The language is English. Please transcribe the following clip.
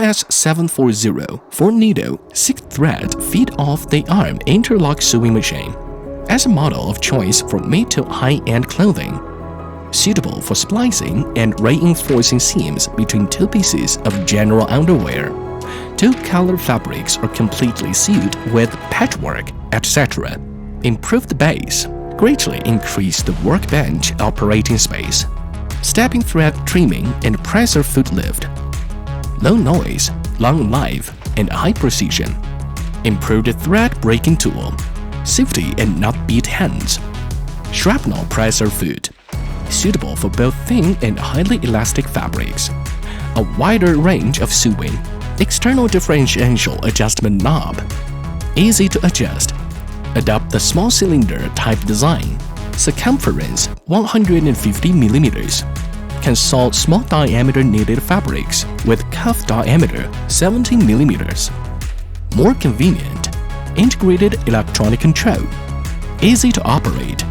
RS740 4-needle 6-thread feet-off-the-arm interlock sewing machine as a model of choice for mid to high-end clothing, suitable for splicing and reinforcing seams between two pieces of general underwear. Two color fabrics are completely sewed with patchwork, etc. Improve the base, greatly increase the workbench operating space. Stepping thread trimming and presser foot lift. Low noise, long life, and high precision. Improved thread breaking tool. Safety and not beat hands. Shrapnel presser foot, suitable for both thin and highly elastic fabrics. A wider range of sewing. External differential adjustment knob. Easy to adjust. Adopt the small cylinder type design. Circumference 150 mm. Can sew small diameter knitted fabrics with cuff diameter 17 mm. More convenient. Integrated electronic control. Easy to operate.